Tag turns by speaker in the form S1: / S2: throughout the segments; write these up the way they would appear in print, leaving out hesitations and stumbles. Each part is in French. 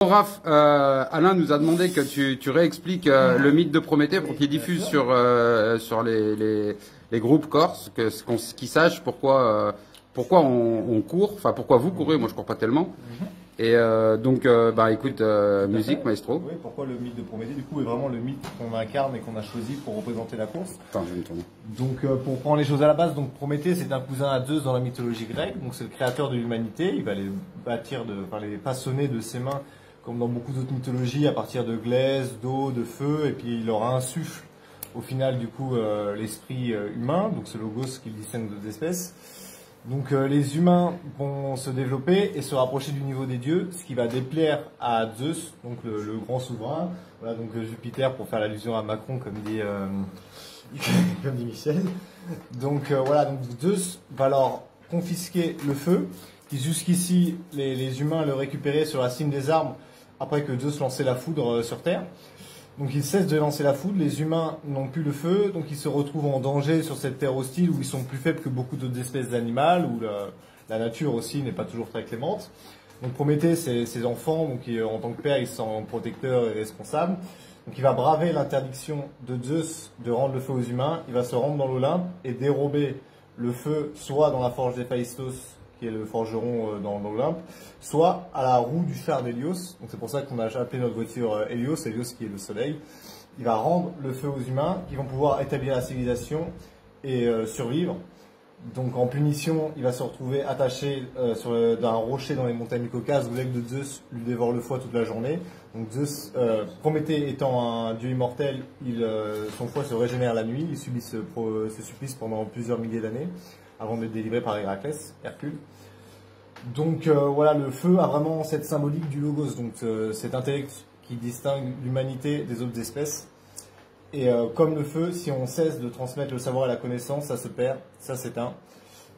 S1: Bon, Raph, Alain nous a demandé que tu réexpliques le mythe de Prométhée pour qu'il diffuse sur les groupes corses, qu'ils sachent pourquoi on court, enfin pourquoi vous courez, moi je cours pas tellement. Et donc, écoute, musique, maestro.
S2: Oui, pourquoi le mythe de Prométhée, du coup, est vraiment le mythe qu'on incarne et qu'on a choisi pour représenter la course.
S1: Attends, je vais me tourner.
S2: Donc, pour prendre les choses à la base, donc Prométhée, c'est un cousin à Zeus dans la mythologie grecque. Donc, c'est le créateur de l'humanité. Il va les bâtir, les façonner de ses mains, comme dans beaucoup d'autres mythologies, à partir de glaise, d'eau, de feu. Et puis, il leur insuffle, au final, du coup, l'esprit humain. Donc, c'est Logos qui distingue d'autres espèces. Donc les humains vont se développer et se rapprocher du niveau des dieux, ce qui va déplaire à Zeus, donc le grand souverain. Voilà, donc Jupiter pour faire l'allusion à Macron, comme dit Michel. Donc voilà, donc Zeus va leur confisquer le feu, qui jusqu'ici les humains le récupéraient sur la cime des arbres après que Zeus lançait la foudre sur Terre. Donc ils cessent de lancer la foudre, les humains n'ont plus le feu, donc ils se retrouvent en danger sur cette terre hostile où ils sont plus faibles que beaucoup d'autres espèces d'animaux, où la nature aussi n'est pas toujours très clémente. Donc Prométhée, c'est ses enfants, donc en tant que père, ils sont protecteurs et responsables. Donc il va braver l'interdiction de Zeus de rendre le feu aux humains, il va se rendre dans l'Olympe et dérober le feu soit dans la forge d'Héphaïstos, qui est le forgeron dans l'Olympe, soit à la roue du char d'Hélios. Donc c'est pour ça qu'on a appelé notre voiture Hélios, Hélios qui est le soleil. Il va rendre le feu aux humains, qui vont pouvoir établir la civilisation et survivre. Donc en punition, il va se retrouver attaché d'un rocher dans les montagnes du Caucase où l'aigle de Zeus lui dévore le foie toute la journée. Donc Zeus, Prométhée étant un dieu immortel, son foie se régénère la nuit, il subit ce supplice pendant plusieurs milliers d'années, avant d'être délivré par Héraclès, Hercule. Donc voilà, le feu a vraiment cette symbolique du logos, donc cet intellect qui distingue l'humanité des autres espèces. Et comme le feu, si on cesse de transmettre le savoir et la connaissance, ça se perd, ça s'éteint.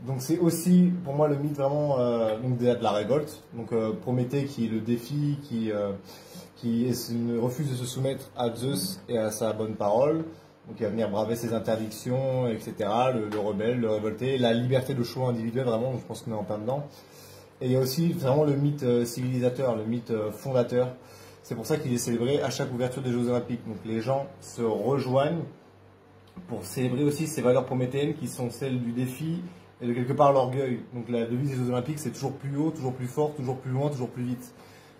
S2: Donc c'est aussi pour moi le mythe vraiment de la révolte. Donc Prométhée qui le défie, qui refuse de se soumettre à Zeus et à sa bonne parole. Donc il va venir braver ses interdictions, etc. Le rebelle, le révolté, la liberté de choix individuel, vraiment, je pense qu'on est en plein dedans. Et il y a aussi vraiment le mythe civilisateur, le mythe fondateur. C'est pour ça qu'il est célébré à chaque ouverture des Jeux Olympiques. Donc les gens se rejoignent pour célébrer aussi ces valeurs prométhéennes qui sont celles du défi et de quelque part l'orgueil. Donc la devise des Jeux Olympiques, c'est toujours plus haut, toujours plus fort, toujours plus loin, toujours plus vite.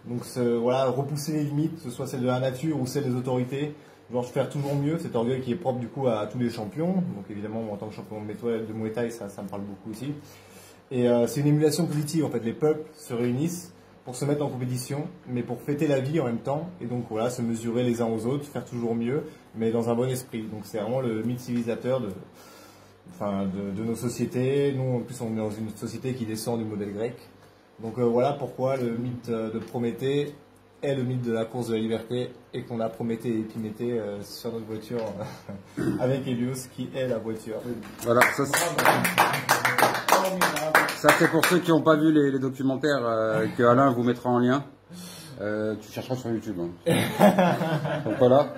S2: Donc voilà, repousser les limites, que ce soit celle de la nature ou celle des autorités, genre faire toujours mieux, cet orgueil qui est propre du coup à tous les champions. Donc évidemment, moi, en tant que champion de Muay Thai, ça me parle beaucoup aussi. Et c'est une émulation positive, en fait. Les peuples se réunissent pour se mettre en compétition, mais pour fêter la vie en même temps. Et donc voilà, se mesurer les uns aux autres, faire toujours mieux, mais dans un bon esprit. Donc c'est vraiment le mythe civilisateur de nos sociétés. Nous, en plus, on est dans une société qui descend du modèle grec. Donc voilà pourquoi le mythe de Prométhée est le mythe de la course de la liberté et qu'on a Prométhée et Épiméthée sur notre voiture avec Hélios qui est la voiture.
S1: Voilà, ça c'est pour ceux qui n'ont pas vu les documentaires que Alain vous mettra en lien. Tu chercheras sur YouTube. Hein. Donc voilà.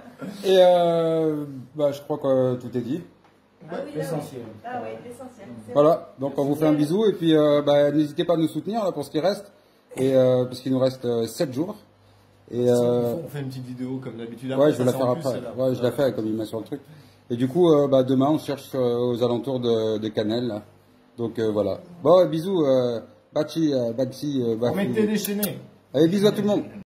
S1: Et je crois que tout est dit.
S3: Ah oui, l'essentiel. Ah oui, l'essentiel.
S1: Voilà, donc on vous fait un bisou et puis n'hésitez pas à nous soutenir là, pour ce qui reste, et parce qu'il nous reste 7 jours. Et
S2: on fait une petite vidéo comme d'habitude.
S1: Ouais, je vais la faire après. Ouais, je la fais comme il m'a sur le truc. Et du coup, demain on cherche aux alentours de Canel. Là. Donc voilà. Bon, bisous, Bachi,
S2: Prométhée déchaîné.
S1: Allez, bisous à tout le monde.